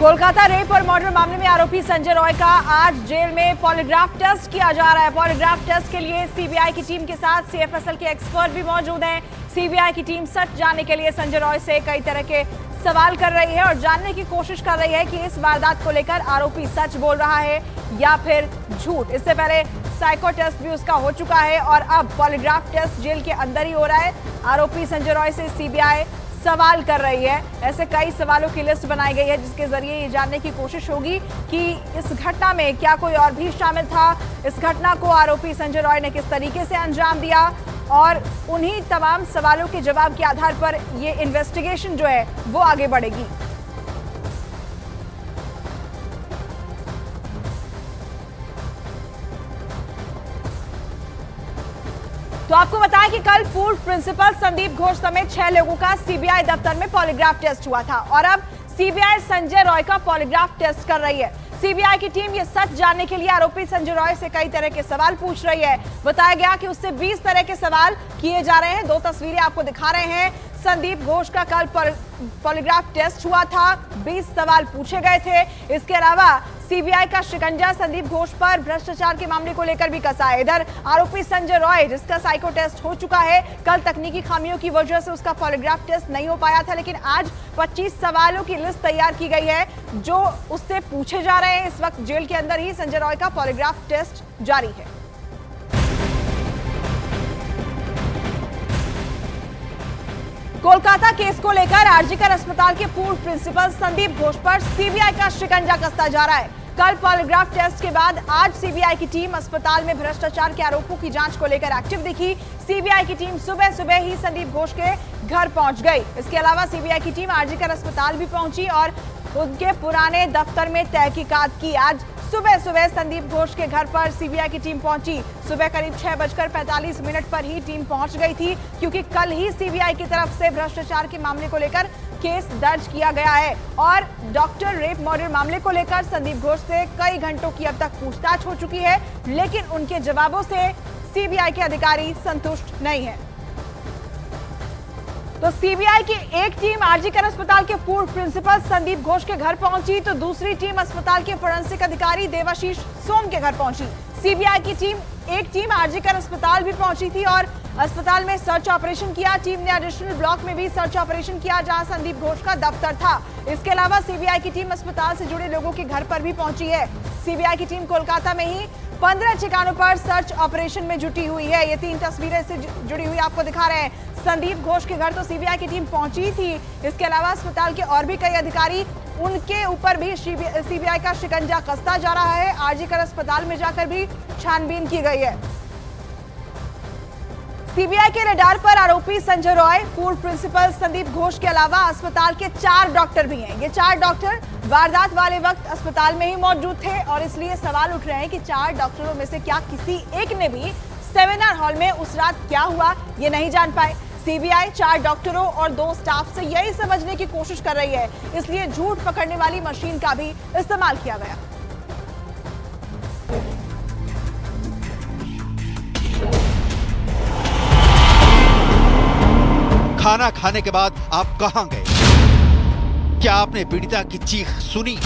Kolkata rape और murder मामले में आरोपी संजय रॉय का आज जेल में पॉलीग्राफ टेस्ट किया जा रहा है। पॉलीग्राफ टेस्ट के लिए सीबीआई की टीम के साथ सीएफएसएल के एक्सपर्ट भी मौजूद हैं। सीबीआई की टीम सच जानने के लिए संजय रॉय से कई तरह के सवाल कर रही है और जानने की कोशिश कर रही है कि इस वारदात को लेकर आरोपी सच बोल रहा है या फिर झूठ। इससे पहले साइको टेस्ट भी उसका हो चुका है और अब पॉलीग्राफ टेस्ट जेल के अंदर ही हो रहा है। आरोपी संजय रॉय से सीबीआई सवाल कर रही है। ऐसे कई सवालों की लिस्ट बनाई गई है जिसके जरिए ये जानने की कोशिश होगी कि इस घटना में क्या कोई और भी शामिल था, इस घटना को आरोपी संजय रॉय ने किस तरीके से अंजाम दिया और उन्हीं तमाम सवालों के जवाब के आधार पर ये इन्वेस्टिगेशन जो है वो आगे बढ़ेगी। तो आपको बताएं कि कल पूर्व प्रिंसिपल संदीप घोष समेत 6 लोगों का सीबीआई दफ्तर में पॉलीग्राफ टेस्ट हुआ था और अब सीबीआई संजय रॉय का पॉलीग्राफ टेस्ट कर रही है। सीबीआई की टीम ये सच जानने के लिए आरोपी संजय रॉय से कई तरह के सवाल पूछ रही है। बताया गया कि उससे 20 तरह के सवाल किए जा रहे हैं। 2 तस्वीरें आपको दिखा रहे हैं। संदीप घोष का कल पॉलीग्राफ टेस्ट हुआ था, 20 सवाल पूछे गए थे। इसके अलावा सीबीआई का शिकंजा संदीप घोष पर भ्रष्टाचार के मामले को लेकर भी कसा है। इधर आरोपी संजय रॉय जिसका साइको टेस्ट हो चुका है, कल तकनीकी खामियों की वजह से उसका पॉलीग्राफ टेस्ट नहीं हो पाया था, लेकिन आज 25 सवालों की लिस्ट तैयार की गई है जो उससे पूछे जा रहे हैं। इस वक्त जेल के अंदर ही संजय रॉय का पॉलीग्राफ टेस्ट जारी है। कोलकाता केस को लेकर आरजीकर अस्पताल के पूर्व प्रिंसिपल संदीप घोष पर सीबीआई का शिकंजा कसता जा रहा है। कल पॉलीग्राफ टेस्ट के बाद आज सीबीआई की टीम अस्पताल में भ्रष्टाचार के आरोपों की जांच को लेकर एक्टिव दिखी। सीबीआई की टीम सुबह सुबह ही संदीप घोष के घर पहुंच गई। इसके अलावा सीबीआई की टीम आरजीकर अस्पताल भी पहुंची और उनके पुराने दफ्तर में तहकीकात की। आज सुबह सुबह संदीप घोष के घर पर सीबीआई की टीम पहुंची। सुबह करीब 6:45 पर ही टीम पहुंच गई थी क्योंकि कल ही सीबीआई की तरफ से भ्रष्टाचार के मामले को लेकर केस दर्ज किया गया है और डॉक्टर रेप मर्डर मामले को लेकर संदीप घोष से कई घंटों की अब तक पूछताछ हो चुकी है, लेकिन उनके जवाबों से सीबीआई के अधिकारी संतुष्ट नहीं है। तो सीबीआई की एक टीम आरजीकर अस्पताल के पूर्व प्रिंसिपल संदीप घोष के घर पहुंची तो दूसरी टीम अस्पताल के फोरेंसिक अधिकारी देवाशीष सोम के घर पहुंची। सीबीआई की एक टीम आरजीकर अस्पताल भी पहुंची थी और अस्पताल में सर्च ऑपरेशन किया। टीम ने एडिशनल ब्लॉक में भी सर्च ऑपरेशन किया जहां संदीप घोष का दफ्तर था। इसके अलावा सीबीआई की टीम अस्पताल से जुड़े लोगों के घर पर भी पहुंची है। सीबीआई की टीम कोलकाता में ही 15 ठिकानों पर सर्च ऑपरेशन में जुटी हुई है। ये 3 तस्वीरें से जुड़ी हुई आपको दिखा रहे हैं। संदीप घोष के घर तो सीबीआई की टीम पहुंची थी। इसके अलावा अस्पताल के और भी कई अधिकारी, उनके ऊपर भी सीबीआई का शिकंजा कसता जा रहा है। आरजीकर अस्पताल में जाकर भी छानबीन की गई है। सीबीआई के रडार पर आरोपी संजय रॉय, पूर्व प्रिंसिपल संदीप घोष के अलावा अस्पताल के 4 डॉक्टर भी हैं। ये 4 डॉक्टर वारदात वाले वक्त अस्पताल में ही मौजूद थे और इसलिए सवाल उठ रहे हैं कि 4 डॉक्टरों में से क्या किसी एक ने भी सेमिनार हॉल में उस रात क्या हुआ ये नहीं जान पाए। सीबीआई 4 डॉक्टरों और 2 स्टाफ से यही समझने की कोशिश कर रही है, इसलिए झूठ पकड़ने वाली मशीन का भी इस्तेमाल किया गया। खाना खाने के बाद आप कहां गए? क्या आपने पीड़िता की चीख सुनी?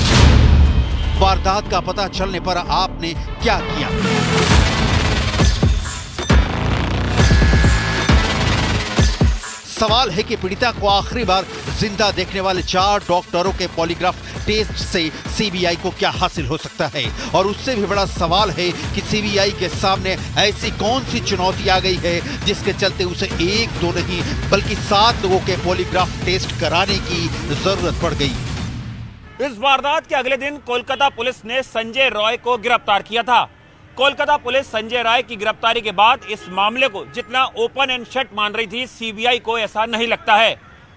वारदात का पता चलने पर आपने क्या किया? सवाल है कि पीड़िता को आखिरी बार जिंदा देखने वाले 4 डॉक्टरों के पॉलीग्राफ टेस्ट से सीबीआई को क्या हासिल हो सकता है और उससे भी बड़ा सवाल है कि सीबीआई के सामने ऐसी कौन सी चुनौती आ गई है जिसके चलते उसे 1-2 नहीं बल्कि 7 लोगों के पॉलीग्राफ टेस्ट कराने की जरूरत पड़ गई। इस वारदात के अगले दिन कोलकाता पुलिस ने संजय रॉय को गिरफ्तार किया था। कोलकाता पुलिस संजय रॉय की गिरफ्तारी के बाद इस मामले को जितना ओपन एंड शट मान रही थी, सीबीआई को ऐसा नहीं लगता है।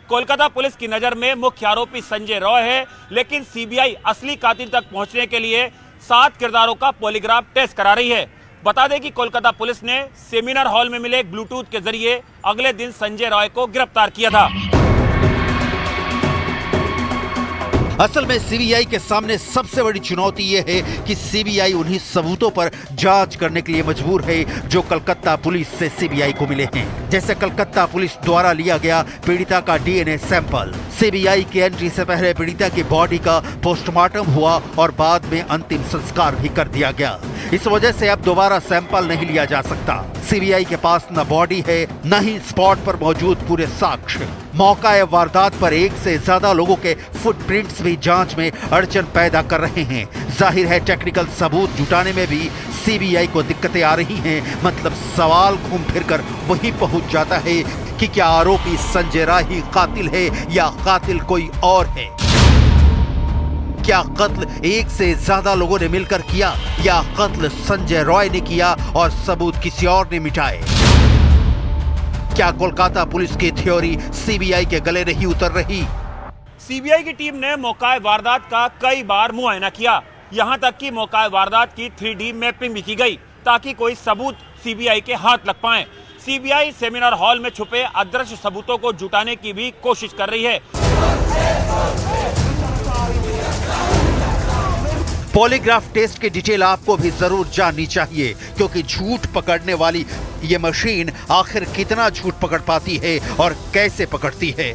कोलकाता पुलिस की नजर में मुख्य आरोपी संजय रॉय है, लेकिन सीबीआई असली कातिल तक पहुंचने के लिए 7 किरदारों का पॉलीग्राफ टेस्ट करा रही है। बता दें कि कोलकाता पुलिस ने सेमिनार हॉल में मिले ब्लूटूथ के जरिए अगले दिन संजय रॉय को गिरफ्तार किया था। असल में सीबीआई के सामने सबसे बड़ी चुनौती यह है कि सीबीआई उन्हीं सबूतों पर जांच करने के लिए मजबूर है जो कलकत्ता पुलिस से सीबीआई को मिले हैं। जैसे कलकत्ता पुलिस द्वारा लिया गया पीड़िता का डीएनए सैंपल। सीबीआई की एंट्री से पहले पीड़िता की बॉडी का पोस्टमार्टम हुआ और बाद में अंतिम संस्कार भी कर दिया गया। इस वजह से अब दोबारा सैंपल नहीं लिया जा सकता। सीबीआई के पास न बॉडी है न ही स्पॉट पर मौजूद पूरे साक्ष्य। मौका वारदात पर एक से ज्यादा लोगों के फुटप्रिंट्स भी जांच में अड़चन पैदा कर रहे हैं। जाहिर है टेक्निकल सबूत जुटाने में भी सीबीआई को दिक्कतें आ रही हैं। मतलब सवाल घूम फिर कर वहीं पहुंच जाता है कि क्या आरोपी संजय राय ही कातिल है या कातिल कोई और है। क्या कत्ल एक से ज्यादा लोगों ने मिलकर किया या कत्ल संजय रॉय ने किया और सबूत किसी और ने मिटाए। क्या कोलकाता पुलिस की थ्योरी सीबीआई के गले नहीं उतर रही। सीबीआई की टीम ने मौका वारदात का कई बार मुआयना किया। यहां तक कि मौका वारदात की 3D मैपिंग भी की गई ताकि कोई सबूत सीबीआई के हाथ लग पाए। सीबीआई सेमिनार हॉल में छुपे अदृश्य सबूतों को जुटाने की भी कोशिश कर रही है। पॉलीग्राफ टेस्ट की डिटेल आपको भी जरूर जाननी चाहिए, क्योंकि झूठ पकड़ने वाली ये मशीन आखिर कितना झूठ पकड़ पाती है और कैसे पकड़ती है।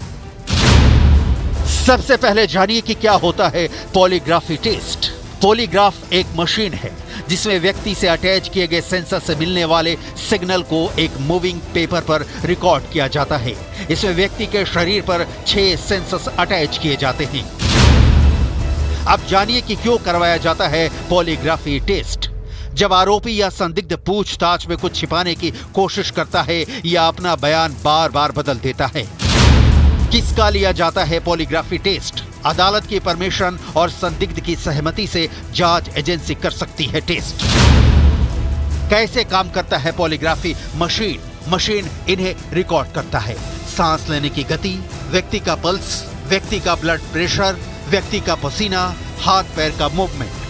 सबसे पहले जानिए कि क्या होता है पॉलीग्राफी टेस्ट। पॉलीग्राफ एक मशीन है जिसमें व्यक्ति से अटैच किए गए सेंसर से मिलने वाले सिग्नल को एक मूविंग पेपर पर रिकॉर्ड किया जाता है। इसमें व्यक्ति के शरीर पर 6 सेंसर्स अटैच किए जाते हैं। अब जानिए कि क्यों करवाया जाता है पॉलीग्राफी टेस्ट। जब आरोपी या संदिग्ध पूछताछ में कुछ छिपाने की कोशिश करता है या अपना बयान बार बार बदल देता है। किसका लिया जाता है पॉलीग्राफी टेस्ट। अदालत की परमिशन और संदिग्ध की सहमति से जांच एजेंसी कर सकती है टेस्ट। कैसे काम करता है पॉलीग्राफी मशीन। मशीन इन्हें रिकॉर्ड करता है। सांस लेने की गति, व्यक्ति का पल्स, व्यक्ति का ब्लड प्रेशर, व्यक्ति का पसीना, हाथ पैर का मूवमेंट।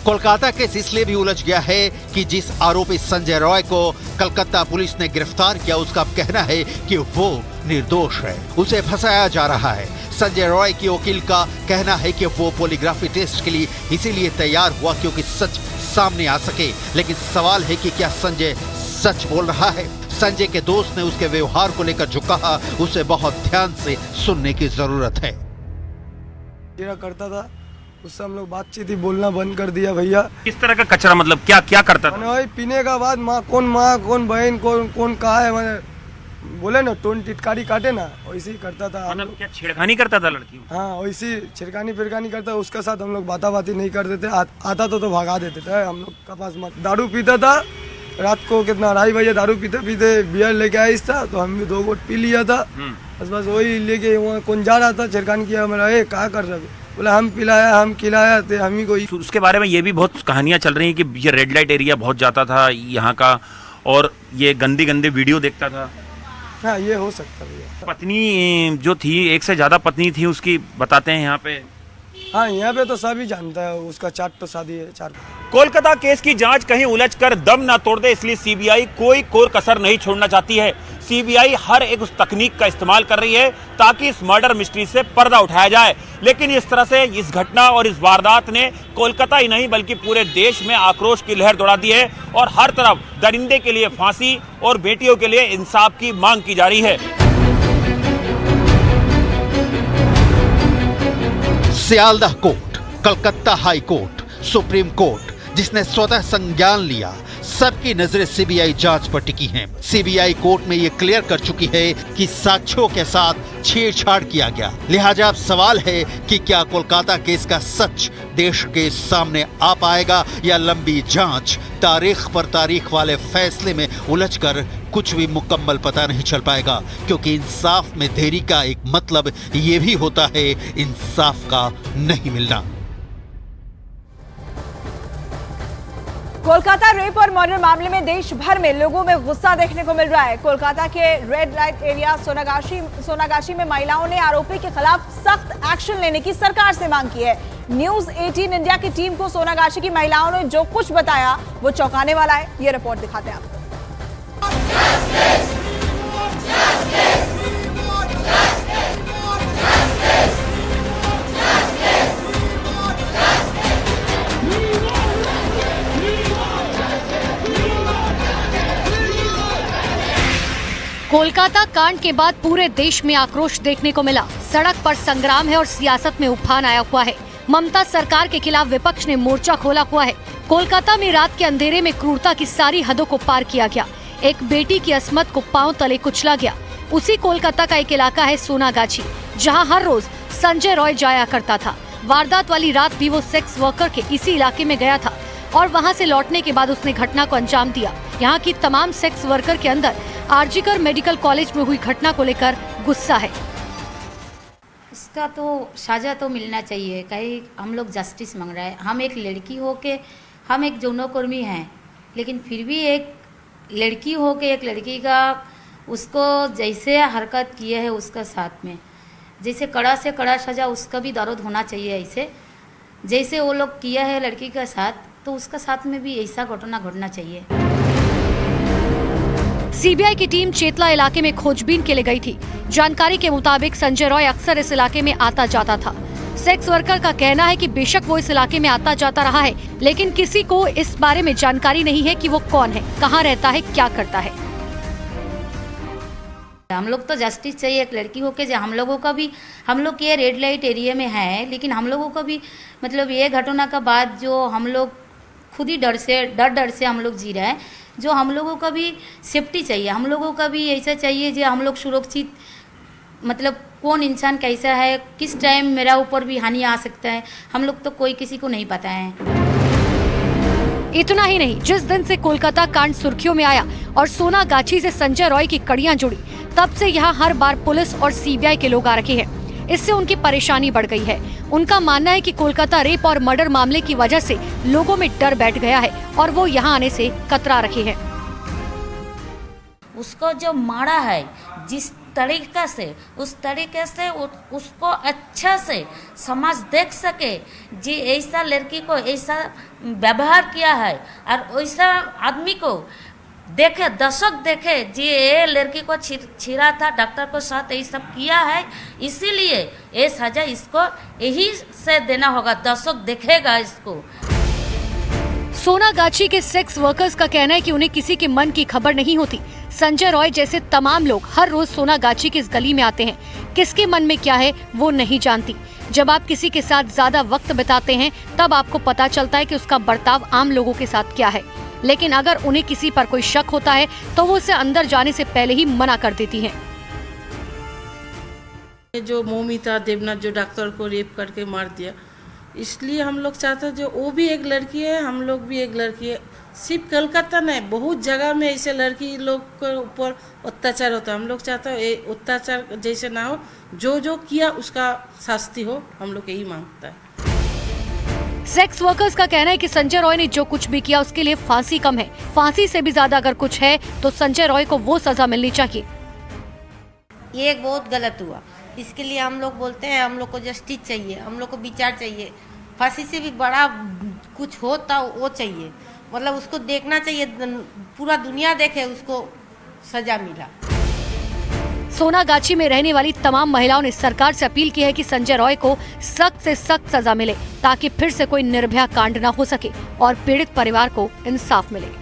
कोलकाता केस इसलिए भी उलझ गया है कि जिस आरोपी संजय रॉय को कलकत्ता पुलिस ने गिरफ्तार किया उसका कहना है कि वो निर्दोष है, उसे फंसाया जा रहा है। संजय रॉय की वकील का कहना है कि वो पॉलीग्राफी टेस्ट के लिए इसीलिए तैयार हुआ क्योंकि सच सामने आ सके। लेकिन सवाल है कि क्या संजय सच बोल रहा है। संजय के दोस्त ने उसके व्यवहार को लेकर जो कहा उसे बहुत ध्यान से सुनने की जरूरत है। करता था उससे हम लोग बातचीत ही बोलना बंद कर दिया भैया। किस तरह का कचरा, मतलब क्या क्या करता था? वही पीने का बाद माँ कौन बहन कौन कहा है, मैंने बोले ना टोन टिटकारी काटे ना, वैसे ही करता था। मतलब क्या छेड़खानी करता था लड़की? हाँ वैसी छिड़कानी फिरकानी करता। उसके साथ हम लोग बाती नहीं करते थे। आता तो भगा देते थे हम लोग का पास। मत दारू पीता था रात को, कितना 2:30 बजे दारू पीते पीते बियर लेके आया था तो हम भी 2 घोट पी लिया था। बस वही लेके वहाँ कौन जा रहा था छिड़कानी किया। मेरा क्या कर रहे, बोला हम पिलाया हम खिलाया थे हम ही को। उसके बारे में ये भी बहुत कहानियां चल रही हैं कि ये रेड लाइट एरिया बहुत जाता था यहाँ का और ये गंदे वीडियो देखता था। हाँ ये हो सकता है। पत्नी जो थी, एक से ज्यादा पत्नी थी उसकी, बताते हैं यहाँ पे। हाँ यहाँ पे तो सभी जानता है, उसका 4 तो शादी है 4। कोलकाता केस की जांच कहीं उलझकर दम ना तोड़ दे, इसलिए सीबीआई कोई कोर कसर नहीं छोड़ना चाहती है। सीबीआई हर एक उस तकनीक का इस्तेमाल कर रही है ताकि इस मर्डर मिस्ट्री से पर्दा उठाया जाए। लेकिन इस तरह से इस घटना और इस वारदात ने कोलकाता ही नहीं बल्कि पूरे देश में आक्रोश की लहर दौड़ा दी है और हर तरफ दरिंदे के लिए फांसी और बेटियों के लिए इंसाफ की मांग की जा रही है। Sealdah court, Calcutta high court, supreme court जिसने स्वतः संज्ञान लिया, सबकी नजरें सीबीआई जांच पर टिकी हैं। सीबीआई कोर्ट में यह क्लियर कर चुकी है कि साक्ष्यों के साथ छेड़छाड़ किया गया। लिहाजा अब सवाल है कि क्या कोलकाता केस का सच देश के सामने आ पाएगा या लंबी जांच तारीख पर तारीख वाले फैसले में उलझकर कुछ भी मुकम्मल पता नहीं चल पाएगा। क्योंकि इंसाफ में देरी का एक मतलब ये भी होता है इंसाफ का नहीं मिलना। कोलकाता रेप और मर्डर मामले में देश भर में लोगों में गुस्सा देखने को मिल रहा है। कोलकाता के रेड लाइट एरिया सोनागाशी में महिलाओं ने आरोपी के खिलाफ सख्त एक्शन लेने की सरकार से मांग की है। न्यूज 18 इंडिया की टीम को सोनागाशी की महिलाओं ने जो कुछ बताया वो चौंकाने वाला है। ये रिपोर्ट दिखाते हैं आपको। कोलकाता कांड के बाद पूरे देश में आक्रोश देखने को मिला। सड़क पर संग्राम है और सियासत में उफान आया हुआ है। ममता सरकार के खिलाफ विपक्ष ने मोर्चा खोला हुआ है। कोलकाता में रात के अंधेरे में क्रूरता की सारी हदों को पार किया गया। एक बेटी की अस्मत को पांव तले कुचला गया। उसी कोलकाता का एक इलाका है सोनागाछी, जहां हर रोज संजय रॉय जाया करता था। वारदात वाली रात भी वो सेक्स वर्कर के इसी इलाके में गया था और वहां से लौटने के बाद उसने घटना को अंजाम दिया। यहाँ की तमाम सेक्स वर्कर के अंदर आरजीकर मेडिकल कॉलेज में हुई घटना को लेकर गुस्सा है। इसका तो सजा तो मिलना चाहिए। कहीं हम लोग जस्टिस मांग रहे हैं। हम एक लड़की हो के, हम एक यौनकर्मी हैं, लेकिन फिर भी एक लड़की हो के एक लड़की का उसको जैसे हरकत किए है उसका साथ में जैसे कड़ा से कड़ा सजा उसका भी दर्द होना चाहिए। ऐसे जैसे वो लोग किया है लड़की के साथ, तो उसका साथ में भी ऐसा घटना घटना चाहिए। सीबीआई की टीम चेतला इलाके में खोजबीन के लिए गई थी। जानकारी के मुताबिक संजय रॉय अक्सर इस इलाके में आता जाता था। सेक्स वर्कर का कहना है कि बेशक वो इस इलाके में आता जाता रहा है, लेकिन किसी को इस बारे में जानकारी नहीं है कि वो कौन है, कहाँ रहता है, क्या करता है। हम लोग तो जस्टिस चाहिए। एक लड़की होके जो हम लोगों का भी, हम लोग ये रेड लाइट एरिया में है, लेकिन हम लोगों का भी मतलब ये घटना का बाद जो हम लोग खुद ही डर से हम लोग जी रहे हैं। जो हम लोगों का भी सेफ्टी चाहिए, हम लोगों का भी ऐसा चाहिए जो हम लोग सुरक्षित, मतलब कौन इंसान कैसा है, किस टाइम मेरा ऊपर भी हानि आ सकता है, हम लोग तो कोई किसी को नहीं पता है। इतना ही नहीं, जिस दिन से कोलकाता कांड सुर्खियों में आया और सोनागाछी से संजय रॉय की कड़ियां जुड़ी, तब से यहाँ हर बार पुलिस और सीबीआई के लोग आ रखे हैं। इससे उनकी परेशानी बढ़ गई है। उनका मानना है कि कोलकाता रेप और मर्डर मामले की वजह से लोगों में डर बैठ गया है और वो यहाँ आने से कतरा रखे हैं। उसको जो मारा है जिस तरीका से, उस तरीके से उसको अच्छा से समाज देख सके जी ऐसा लड़की को ऐसा व्यवहार किया है, और ऐसा आदमी को देखे, दर्शक देखे जी ये लड़की को छिरा था, डॉक्टर को साथ यही सब किया है, इसीलिए ये सजा इसको यही से देना होगा। दर्शक देखेगा इसको। सोनागाछी के सेक्स वर्कर्स का कहना है कि उन्हें किसी के मन की खबर नहीं होती। संजय रॉय जैसे तमाम लोग हर रोज सोनागाछी की इस गली में आते हैं। किसके मन में क्या है वो नहीं जानती। जब आप किसी के साथ ज्यादा वक्त बिताते हैं तब आपको पता चलता है कि उसका बर्ताव आम लोगों के साथ क्या है। लेकिन अगर उन्हें किसी पर कोई शक होता है तो वो उसे अंदर जाने से पहले ही मना कर देती हैं। जो मौमिता देवनाथ जो डॉक्टर को रेप करके मार दिया, इसलिए हम लोग चाहते हैं जो वो भी एक लड़की है, हम लोग भी एक लड़की है। सिर्फ कलकत्ता नहीं, बहुत जगह में ऐसे लड़की लोग के ऊपर अत्याचार होता है। हम लोग चाहते हैं अत्याचार जैसे ना हो, जो किया उसका शास्ति हो, हम लोग यही मांगता है। सेक्स वर्कर्स का कहना है कि संजय रॉय ने जो कुछ भी किया उसके लिए फांसी कम है। फांसी से भी ज्यादा अगर कुछ है तो संजय रॉय को वो सजा मिलनी चाहिए। ये बहुत गलत हुआ, इसके लिए हम लोग बोलते हैं हम लोग को जस्टिस चाहिए, हम लोग को विचार चाहिए। फांसी से भी बड़ा कुछ होता वो चाहिए, मतलब उसको देखना चाहिए, पूरा दुनिया देखे उसको सजा मिला। सोनागाछी में रहने वाली तमाम महिलाओं ने सरकार से अपील की है कि संजय रॉय को सख्त से सख्त सजा मिले ताकि फिर से कोई निर्भया कांड न हो सके और पीड़ित परिवार को इंसाफ मिले।